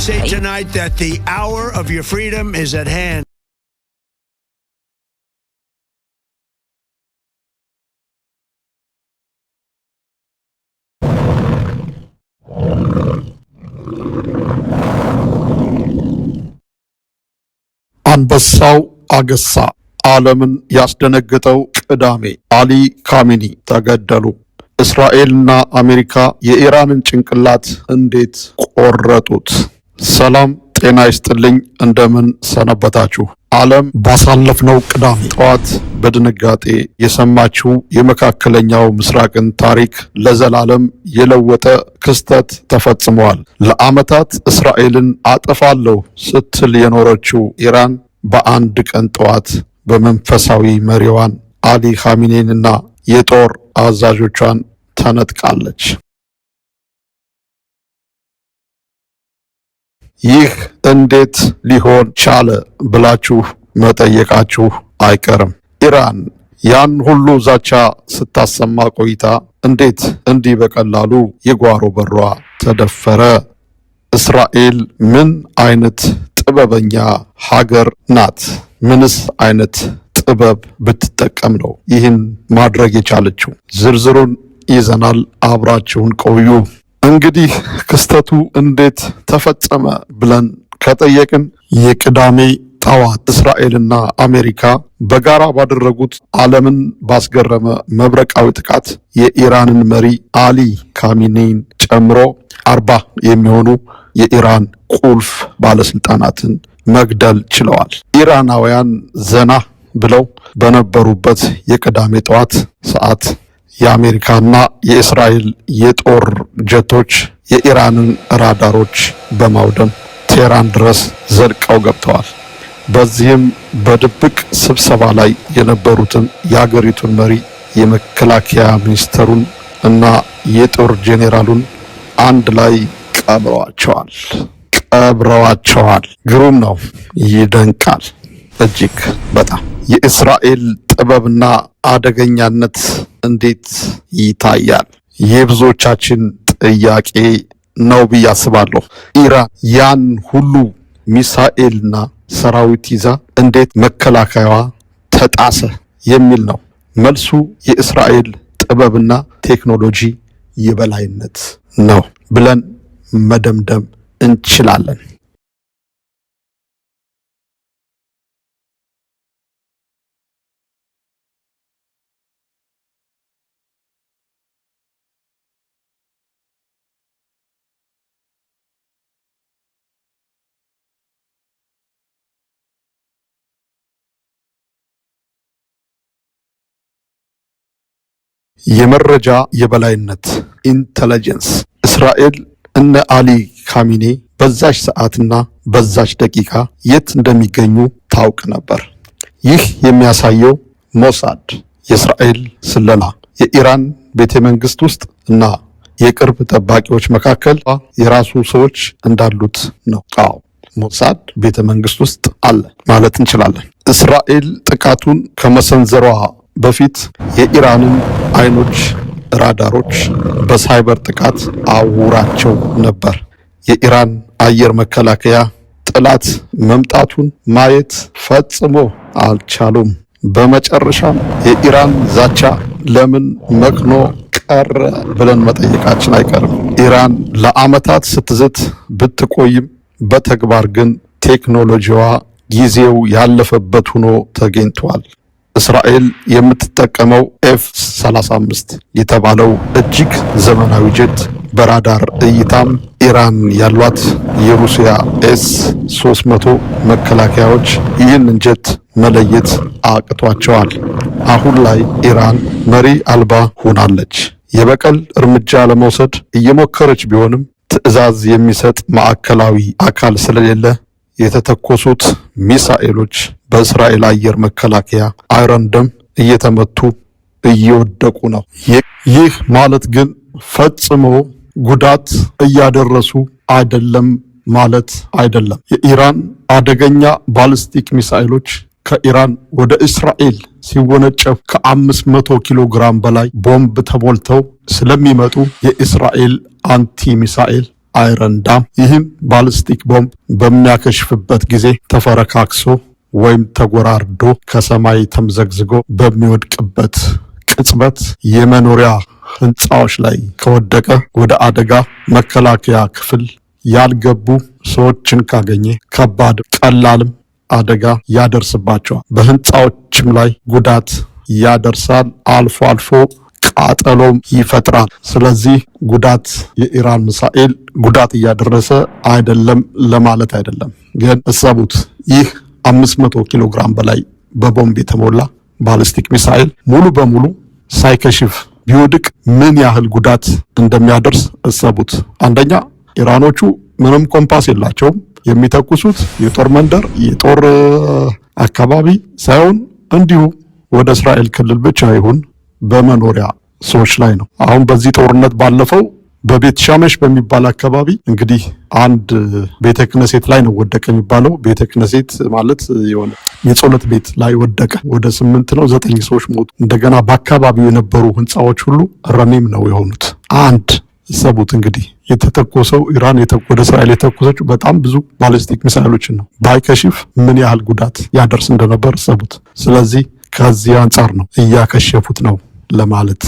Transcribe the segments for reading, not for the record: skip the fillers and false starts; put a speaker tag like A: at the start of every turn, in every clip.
A: say tonight that the hour of your freedom is at hand.
B: አንበሳው አገሳ ዓለምን ያስደነገጠው ቅዳሜ አሊ ካሚኒ ተገደሉ። እስራኤልና አሜሪካ የኢራንን ጭንቅላት እንዴት ቆረጡት? ሰላም ጤና ይስጥልኝ፣ እንደምን ሰነበታችሁ? ዓለም ባሳለፍነው ቅዳሜ ጠዋት በድንጋጤ የሰማችው የመካከለኛው ምስራቅን ታሪክ ለዘላለም የለወጠ ክስተት ተፈጽሟል። ለዓመታት እስራኤልን አጠፋለሁ ስትል የኖረችው ኢራን በአንድ ቀን ጠዋት በመንፈሳዊ መሪዋን አሊ ካሚኒንና የጦር አዛዦቿን ተነጥቃለች። ይህ እንዴት ሊሆን ቻለ ብላችሁ መጠየቃችሁ አይቀርም። ኢራን ያን ሁሉ ዛቻ ስታሰማ ቆይታ እንዴት እንዲህ በቀላሉ የጓሮ በሯ ተደፈረ? እስራኤል ምን አይነት ጥበበኛ ሀገር ናት? ምንስ አይነት ጥበብ ብትጠቀም ነው ይህን ማድረግ የቻለችው? ዝርዝሩን ይዘናል። አብራችሁን ቆዩ። እንግዲህ ክስተቱ እንዴት ተፈጸመ ብለን ከጠየቅን የቅዳሜ ጠዋት እስራኤልና አሜሪካ በጋራ ባደረጉት ዓለምን ባስገረመ መብረቃዊ ጥቃት የኢራንን መሪ አሊ ካሚኒን ጨምሮ 40 የሚሆኑ የኢራን ቁልፍ ባለስልጣናትን መግደል ችለዋል። ኢራናውያን ዘና ብለው በነበሩበት የቅዳሜ ጠዋት ሰዓት የአሜሪካና የእስራኤል የጦር ጀቶች የኢራንን ራዳሮች በማውደም ቴህራን ድረስ ዘልቀው ገብተዋል። በዚህም በድብቅ ስብሰባ ላይ የነበሩትን የአገሪቱን መሪ የመከላከያ ሚኒስተሩን እና የጦር ጄኔራሉን አንድ ላይ ቀብረዋቸዋል። ግሩም ነው፣ ይደንቃል እጅግ በጣም። የእስራኤል ጥበብና አደገኛነት እንዴት ይታያል? የብዙዎቻችን ጥያቄ ነው ብዬ አስባለሁ። ኢራን ያን ሁሉ ሚሳኤልና ሰራዊት ይዛ እንዴት መከላከያዋ ተጣሰ የሚል ነው። መልሱ የእስራኤል ጥበብና ቴክኖሎጂ የበላይነት ነው ብለን መደምደም እንችላለን። የመረጃ የበላይነት ኢንተለጀንስ። እስራኤል እነ አሊ ካሚኒ በዛች ሰዓትና በዛች ደቂቃ የት እንደሚገኙ ታውቅ ነበር። ይህ የሚያሳየው ሞሳድ የእስራኤል ስለላ የኢራን ቤተ መንግስት ውስጥ እና የቅርብ ጠባቂዎች መካከል የራሱ ሰዎች እንዳሉት ነው። ሞሳድ ቤተ መንግስት ውስጥ አለ ማለት እንችላለን። እስራኤል ጥቃቱን ከመሰንዘሯ በፊት የኢራንን አይኖች ራዳሮች በሳይበር ጥቃት አውራቸው ነበር። የኢራን አየር መከላከያ ጠላት መምጣቱን ማየት ፈጽሞ አልቻሉም። በመጨረሻም የኢራን ዛቻ ለምን መክኖ ቀረ ብለን መጠየቃችን አይቀርም። ኢራን ለዓመታት ስትዝት ብትቆይም በተግባር ግን ቴክኖሎጂዋ ጊዜው ያለፈበት ሆኖ ተገኝቷል። እስራኤል የምትጠቀመው F-35 የተባለው እጅግ ዘመናዊ ጀት በራዳር እይታም ኢራን ያሏት የሩሲያ S-300 መከላከያዎች ይህንን ጀት መለየት አቅቷቸዋል። አሁን ላይ ኢራን መሪ አልባ ሆናለች። የበቀል እርምጃ ለመውሰድ እየሞከረች ቢሆንም ትዕዛዝ የሚሰጥ ማዕከላዊ አካል ስለሌለ የተተኮሱት ሚሳኤሎች በእስራኤል አየር መከላከያ አይረን ደም እየተመቱ እየወደቁ ነው። ይህ ማለት ግን ፈጽሞ ጉዳት እያደረሱ አይደለም ማለት አይደለም። የኢራን አደገኛ ባሊስቲክ ሚሳኤሎች ከኢራን ወደ እስራኤል ሲወነጨፍ ከ500 ኪሎ ግራም በላይ ቦምብ ተሞልተው ስለሚመጡ የእስራኤል አንቲ ሚሳኤል አይረን ዳም ይህም ባሊስቲክ ቦምብ በሚያከሽፍበት ጊዜ ተፈረካክሶ ወይም ተጎራርዶ ከሰማይ ተምዘግዝጎ በሚወድቅበት ቅጽበት የመኖሪያ ህንፃዎች ላይ ከወደቀ ወደ አደጋ መከላከያ ክፍል ያልገቡ ሰዎችን ካገኘ ከባድ ቀላልም አደጋ ያደርስባቸዋል። በህንፃዎችም ላይ ጉዳት ያደርሳል። አልፎ አልፎ ቃጠሎም ይፈጥራል። ስለዚህ ጉዳት የኢራን ሚሳኤል ጉዳት እያደረሰ አይደለም ለማለት አይደለም። ግን እሰቡት፣ ይህ 500 ኪሎ ግራም በላይ በቦምብ የተሞላ ባሊስቲክ ሚሳኤል ሙሉ በሙሉ ሳይከሽፍ ቢወድቅ ምን ያህል ጉዳት እንደሚያደርስ እሰቡት። አንደኛ ኢራኖቹ ምንም ኮምፓስ የላቸውም። የሚተኩሱት የጦር መንደር የጦር አካባቢ ሳይሆን እንዲሁ ወደ እስራኤል ክልል ብቻ ይሁን በመኖሪያ ሰዎች ላይ ነው። አሁን በዚህ ጦርነት ባለፈው በቤት ሻመሽ በሚባል አካባቢ እንግዲህ አንድ ቤተ ክህነት ላይ ነው ወደቀ የሚባለው። ቤተ ክህነት ማለት የሆነ የጸሎት ቤት ላይ ወደቀ። ወደ 8 ነው 9 ሰዎች ሞቱ። እንደገና በአካባቢው የነበሩ ህንፃዎች ሁሉ ረኔም ነው የሆኑት። አንድ ሰቡት እንግዲህ የተተኮሰው ኢራን ወደ እስራኤል የተኮሰችው በጣም ብዙ ባሊስቲክ ሚሳይሎችን ነው። ባይከሽፍ ምን ያህል ጉዳት ያደርስ እንደነበር ሰቡት። ስለዚህ ከዚህ አንጻር ነው እያከሸፉት ነው ለማለት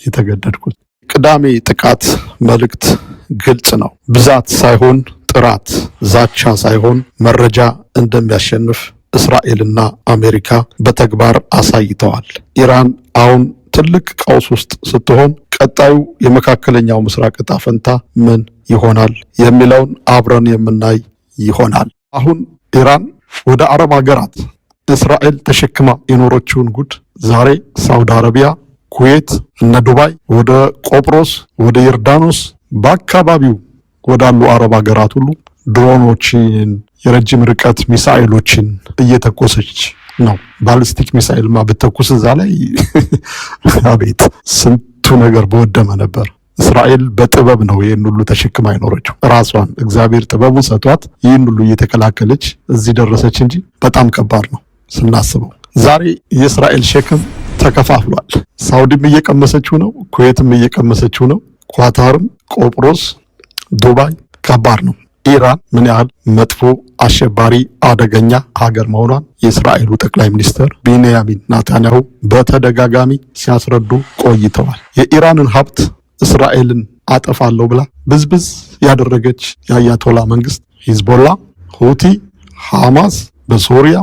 B: የተገደድኩት። ቅዳሜ ጥቃት መልእክት ግልጽ ነው። ብዛት ሳይሆን ጥራት፣ ዛቻ ሳይሆን መረጃ እንደሚያሸንፍ እስራኤልና አሜሪካ በተግባር አሳይተዋል። ኢራን አሁን ትልቅ ቀውስ ውስጥ ስትሆን ቀጣዩ የመካከለኛው ምስራቅ ዕጣ ፈንታ ምን ይሆናል የሚለውን አብረን የምናይ ይሆናል። አሁን ኢራን ወደ አረብ ሀገራት እስራኤል ተሸክማ የኖረችውን ጉድ ዛሬ ሳውዲ አረቢያ፣ ኩዌት፣ እነ ዱባይ፣ ወደ ቆጵሮስ፣ ወደ ዮርዳኖስ በአካባቢው ወዳሉ አረብ ሀገራት ሁሉ ድሮኖችን፣ የረጅም ርቀት ሚሳኤሎችን እየተኮሰች ነው። ባሊስቲክ ሚሳኤልማ ብትተኩስ እዛ ላይ አቤት ስንቱ ነገር በወደመ ነበር። እስራኤል በጥበብ ነው ይህን ሁሉ ተሸክማ አይኖረችው። ራሷን እግዚአብሔር ጥበቡን ሰጥቷት ይህን ሁሉ እየተከላከለች እዚህ ደረሰች እንጂ በጣም ከባድ ነው ስናስበው። ዛሬ የእስራኤል ሸክም ተከፋፍሏል። ሳውዲም እየቀመሰችው ነው፣ ኩዌትም እየቀመሰችው ነው፣ ኳታርም፣ ቆጵሮስ፣ ዱባይ። ከባድ ነው። ኢራን ምን ያህል መጥፎ አሸባሪ አደገኛ ሀገር መሆኗን የእስራኤሉ ጠቅላይ ሚኒስትር ቤንያሚን ኔታንያሁ በተደጋጋሚ ሲያስረዱ ቆይተዋል። የኢራንን ሀብት እስራኤልን አጠፋለሁ ብላ ብዝብዝ ያደረገች የአያቶላ መንግስት ሂዝቦላ፣ ሁቲ፣ ሐማስ በሶሪያ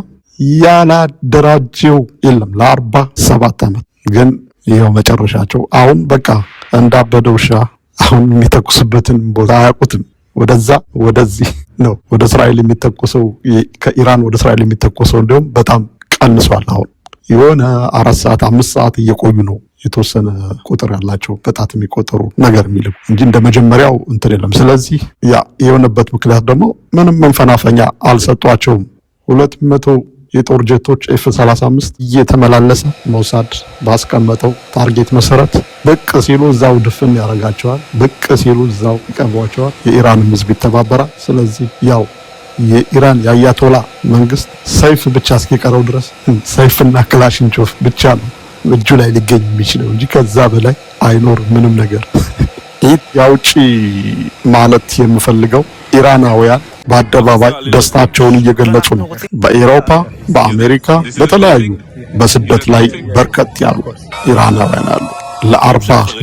B: ያላደራጀው የለም ለ47 ዓመት። ግን ይኸው መጨረሻቸው አሁን በቃ እንዳበደ ውሻ። አሁን የሚተኩስበትን ቦታ አያውቁትም። ወደዛ ወደዚህ ነው ወደ እስራኤል የሚተኮሰው። ከኢራን ወደ እስራኤል የሚተኮሰው እንዲሁም በጣም ቀንሷል። አሁን የሆነ 4 ሰዓት 5 ሰዓት እየቆዩ ነው የተወሰነ ቁጥር ያላቸው በጣት የሚቆጠሩ ነገር የሚልም እንጂ እንደ መጀመሪያው እንትን የለም። ስለዚህ ያ የሆነበት ምክንያት ደግሞ ምንም መንፈናፈኛ አልሰጧቸውም። 200 የጦር ጀቶች F-35 እየተመላለሰ ሞሳድ ባስቀመጠው ታርጌት መሰረት ብቅ ሲሉ እዛው ድፍን ያደርጋቸዋል፣ ብቅ ሲሉ እዛው ይቀቧቸዋል። የኢራንም ህዝብ ይተባበራል። ስለዚህ ያው የኢራን የአያቶላ መንግስት ሰይፍ ብቻ እስኪቀረው ድረስ ሰይፍና ክላሽንኮቭ ብቻ ነው እጁ ላይ ሊገኝ የሚችለው እንጂ ከዛ በላይ አይኖር ምንም ነገር። ይህ ያውጪ ማለት የምፈልገው ኢራናውያን በአደባባይ ደስታቸውን እየገለጹ ነው። በአውሮፓ፣ በአሜሪካ፣ በተለያዩ በስደት ላይ በርከት ያሉ ኢራናውያን አሉ።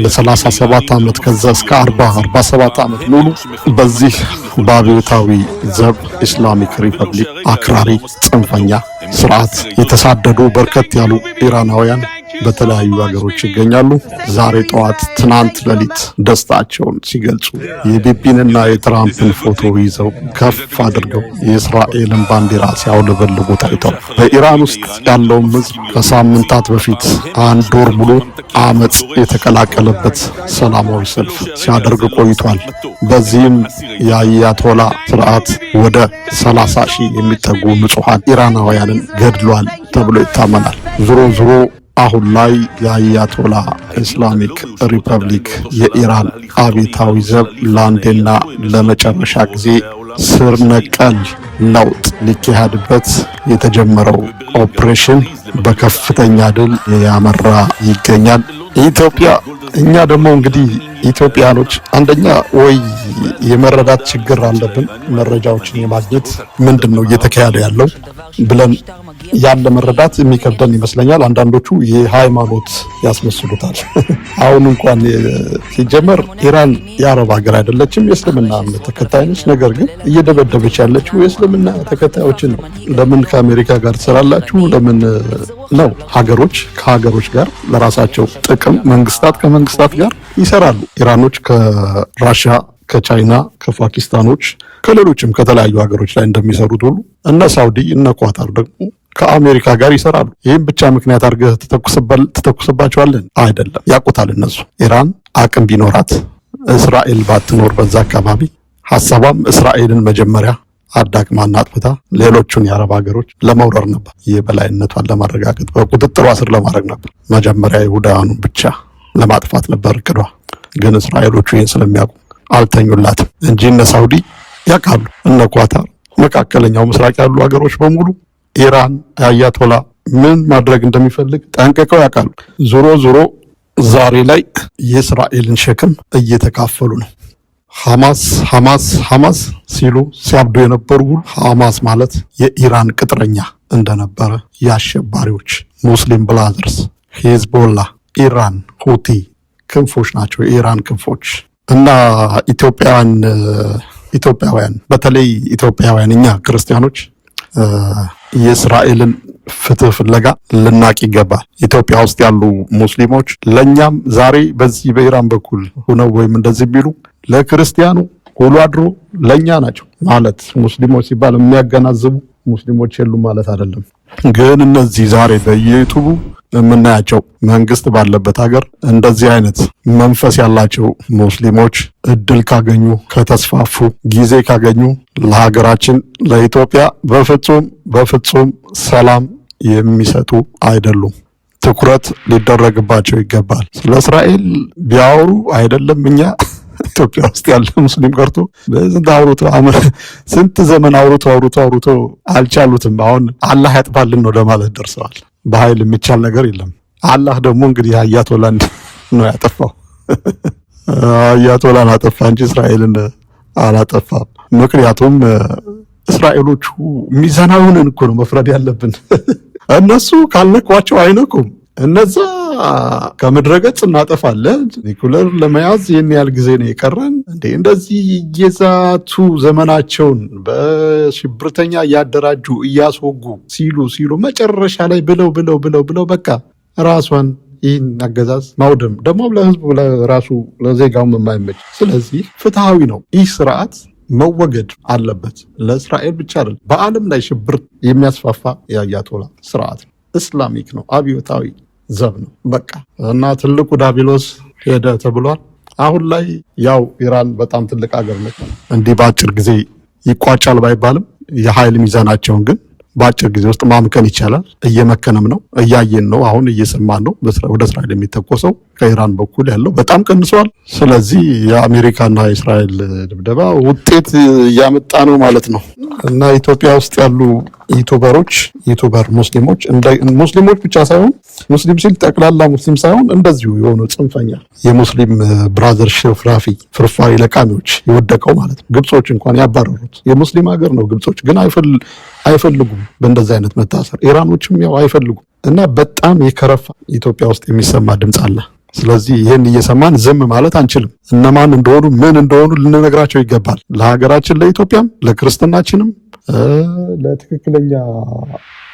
B: ለ37 ዓመት ከዛ እስከ 47 ዓመት ሙሉ በዚህ በአብዮታዊ ዘብ ኢስላሚክ ሪፐብሊክ አክራሪ ጽንፈኛ ስርዓት የተሳደዱ በርከት ያሉ ኢራናውያን በተለያዩ ሀገሮች ይገኛሉ። ዛሬ ጠዋት፣ ትናንት ሌሊት ደስታቸውን ሲገልጹ የቢቢንና የትራምፕን ፎቶ ይዘው ከፍ አድርገው የእስራኤልን ባንዲራ ሲያውለበልቡ ታይተዋል። በኢራን ውስጥ ያለውም ህዝብ ከሳምንታት በፊት 1 ወር ሙሉ አመጽ የተቀላቀለበት ሰላማዊ ሰልፍ ሲያደርግ ቆይቷል። በዚህም የአያቶላ ስርዓት ወደ 30 ሺህ የሚጠጉ ንጹሃን ኢራናውያንን ገድሏል ተብሎ ይታመናል። ዞሮ አሁን ላይ የአያቶላ ኢስላሚክ ሪፐብሊክ የኢራን አብዮታዊ ዘብ ለአንዴና ለመጨረሻ ጊዜ ስር ነቀል ለውጥ ሊካሄድበት የተጀመረው ኦፕሬሽን በከፍተኛ ድል ያመራ ይገኛል። ኢትዮጵያ እኛ ደግሞ እንግዲህ ኢትዮጵያኖች አንደኛ ወይ የመረዳት ችግር አለብን፣ መረጃዎችን የማግኘት ምንድነው እየተካሄደ ያለው ብለን ያለ መረዳት የሚከብደን ይመስለኛል። አንዳንዶቹ የሃይማኖት ያስመስሉታል። አሁን እንኳን ሲጀመር ኢራን የአረብ ሀገር አይደለችም፣ የእስልምና እምነት ተከታይ ነች። ነገር ግን እየደበደበች ያለችው የእስልምና ተከታዮችን ነው። ለምን ከአሜሪካ ጋር ትሰራላችሁ? ለምን ነው ሀገሮች ከሀገሮች ጋር ለራሳቸው ጥቅም መንግስታት ከመንግስታት ጋር ይሰራሉ። ኢራኖች ከራሽያ ከቻይና ከፓኪስታኖች ከሌሎችም ከተለያዩ ሀገሮች ላይ እንደሚሰሩት ሁሉ እነ ሳውዲ እነ ኳታር ደግሞ ከአሜሪካ ጋር ይሰራሉ። ይህም ብቻ ምክንያት አድርገህ ትተኩስባቸዋለን? አይደለም። ያውቁታል እነሱ። ኢራን አቅም ቢኖራት እስራኤል ባትኖር በዛ አካባቢ ሀሳቧም እስራኤልን መጀመሪያ አዳክማና አጥፍታ ሌሎቹን የአረብ ሀገሮች ለመውረር ነበር። የበላይነቷን ለማረጋገጥ በቁጥጥሯ ስር ለማድረግ ነበር። መጀመሪያ ይሁዳውያኑን ብቻ ለማጥፋት ነበር እቅዷ። ግን እስራኤሎቹ ይህን ስለሚያውቁ አልተኙላትም እንጂ እነ ሳውዲ ያውቃሉ፣ እነ ኳታር፣ መካከለኛው ምስራቅ ያሉ ሀገሮች በሙሉ ኢራን አያቶላ ምን ማድረግ እንደሚፈልግ ጠንቅቀው ያውቃሉ። ዞሮ ዞሮ ዛሬ ላይ የእስራኤልን ሸክም እየተካፈሉ ነው። ሐማስ ሲሉ ሲያብዱ የነበሩ ሁሉ ሐማስ ማለት የኢራን ቅጥረኛ እንደነበረ የአሸባሪዎች ሙስሊም ብራዘርስ፣ ሂዝቦላ፣ ኢራን ሁቲ ክንፎች ናቸው፣ የኢራን ክንፎች እና ኢትዮጵያውያን በተለይ ኢትዮጵያውያን እኛ ክርስቲያኖች የእስራኤልን ፍትህ ፍለጋ ልናቅ ይገባል። ኢትዮጵያ ውስጥ ያሉ ሙስሊሞች ለኛም ዛሬ በዚህ በኢራን በኩል ሆነው ወይም እንደዚህ ቢሉ ለክርስቲያኑ ሁሉ አድሮ ለኛ ናቸው ማለት ሙስሊሞች ሲባል የሚያገናዝቡ ሙስሊሞች የሉም ማለት አይደለም። ግን እነዚህ ዛሬ በየዩቱቡ የምናያቸው መንግስት ባለበት ሀገር እንደዚህ አይነት መንፈስ ያላቸው ሙስሊሞች እድል ካገኙ ከተስፋፉ ጊዜ ካገኙ ለሀገራችን ለኢትዮጵያ በፍጹም ሰላም የሚሰጡ አይደሉም። ትኩረት ሊደረግባቸው ይገባል። ስለ እስራኤል ቢያወሩ አይደለም እኛ ኢትዮጵያ ውስጥ ያለ ሙስሊም ቀርቶ ስንት ዘመን አውርቶ አልቻሉትም። አሁን አላህ ያጥፋልን ነው ለማለት ደርሰዋል። በኃይል የሚቻል ነገር የለም። አላህ ደግሞ እንግዲህ አያቶላን ነው ያጠፋው። አያቶላን አጠፋ እንጂ እስራኤልን አላጠፋም። ምክንያቱም እስራኤሎቹ ሚዛናዊውን እኮ ነው መፍረድ ያለብን። እነሱ ካልነኳቸው አይነኩም። እነዛ ከምድረገጽ እናጠፋለን፣ ኒኩለር ለመያዝ ይህን ያህል ጊዜ ነው የቀረን እንዴ! እንደዚህ እየዛቱ ዘመናቸውን በሽብርተኛ እያደራጁ እያስወጉ ሲሉ መጨረሻ ላይ ብለው በቃ ራሷን ይህን አገዛዝ ማውደም ደግሞ ለህዝቡ ለራሱ ለዜጋውም የማይመች። ስለዚህ ፍትሃዊ ነው ይህ ስርዓት መወገድ አለበት። ለእስራኤል ብቻ አይደለም፣ በዓለም ላይ ሽብር የሚያስፋፋ የአያቶላ ስርዓት ነው። እስላሚክ ነው፣ አብዮታዊ ዘብ ነው በቃ። እና ትልቁ ዳቢሎስ ሄደ ተብሏል። አሁን ላይ ያው ኢራን በጣም ትልቅ ሀገር ነች። እንዲህ በአጭር ጊዜ ይቋጫል ባይባልም የኃይል ሚዛናቸውን ግን በአጭር ጊዜ ውስጥ ማምከን ይቻላል። እየመከነም ነው፣ እያየን ነው፣ አሁን እየሰማን ነው። ወደ እስራኤል የሚተኮሰው ከኢራን በኩል ያለው በጣም ቀንሷል። ስለዚህ የአሜሪካና የእስራኤል ድብደባ ውጤት እያመጣ ነው ማለት ነው። እና ኢትዮጵያ ውስጥ ያሉ ዩቱበር ሙስሊሞች ብቻ ሳይሆን ሙስሊም ሲል ጠቅላላ ሙስሊም ሳይሆን እንደዚሁ የሆኑ ጽንፈኛ የሙስሊም ብራዘር ፍርፋሪ ለቃሚዎች የወደቀው ማለት ነው። ግብጾች እንኳን ያባረሩት የሙስሊም ሀገር ነው። ግብጾች ግን አይፈልጉም በእንደዚህ አይነት መታሰር። ኢራኖችም ያው አይፈልጉም። እና በጣም የከረፋ ኢትዮጵያ ውስጥ የሚሰማ ድምፅ አለ። ስለዚህ ይህን እየሰማን ዝም ማለት አንችልም። እነማን እንደሆኑ ምን እንደሆኑ ልንነግራቸው ይገባል። ለሀገራችን ለኢትዮጵያም ለክርስትናችንም ለትክክለኛ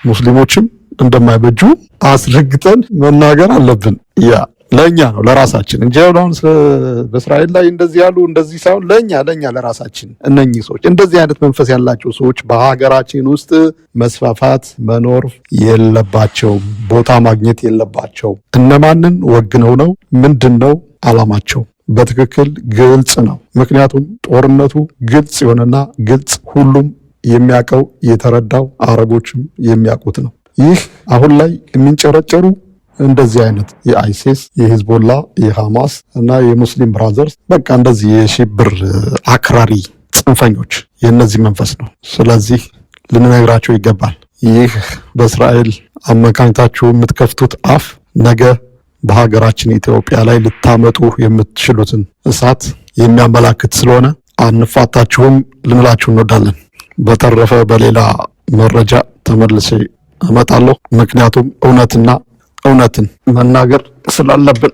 B: ሙስሊሞችም እንደማይበጁ አስረግጠን መናገር አለብን። ያ ለኛ ነው ለራሳችን እንጂ አሁን በእስራኤል ላይ እንደዚህ ያሉ እንደዚህ ሳይሆን ለኛ ለራሳችን እነኚህ ሰዎች እንደዚህ አይነት መንፈስ ያላቸው ሰዎች በሀገራችን ውስጥ መስፋፋት መኖር የለባቸውም፣ ቦታ ማግኘት የለባቸው። እነማንን ወግነው ነው? ምንድነው አላማቸው? በትክክል ግልጽ ነው። ምክንያቱም ጦርነቱ ግልጽ የሆነና ግልጽ ሁሉም የሚያውቀው የተረዳው አረቦችም የሚያውቁት ነው። ይህ አሁን ላይ የሚንጨረጨሩ እንደዚህ አይነት የአይሲስ የሂዝቦላ የሐማስ እና የሙስሊም ብራዘርስ በቃ እንደዚህ የሽብር አክራሪ ጽንፈኞች የእነዚህ መንፈስ ነው። ስለዚህ ልንነግራቸው ይገባል። ይህ በእስራኤል አመካኝታችሁ የምትከፍቱት አፍ ነገ በሀገራችን ኢትዮጵያ ላይ ልታመጡ የምትችሉትን እሳት የሚያመላክት ስለሆነ አንፋታችሁም ልንላችሁ እንወዳለን። በተረፈ በሌላ መረጃ ተመልሼ እመጣለሁ። ምክንያቱም እውነትን መናገር ስላለብን